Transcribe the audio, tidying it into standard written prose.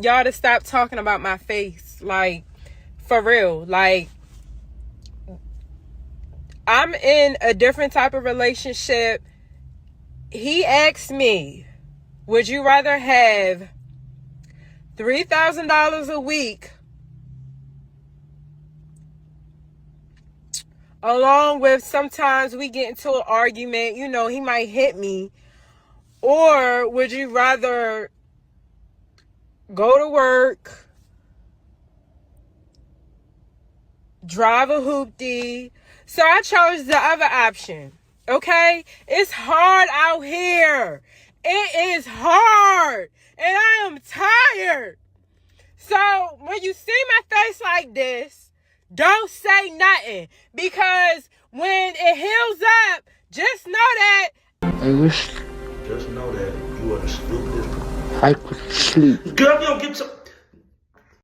y'all to stop talking about my face. Like, for real. Like, I'm in a different type of relationship. He asked me, would you rather have $3,000 a week along with sometimes we get into an argument, you know, he might hit me, or would you rather go to work, drive a hoopty? So I chose the other option. Okay? It's hard out here. It is hard. And I am tired. So when you see my face like this, don't say nothing. Because when it heals up, just know that I wish Just know that you are the stupidest. I could sleep. Girl, you don't get some.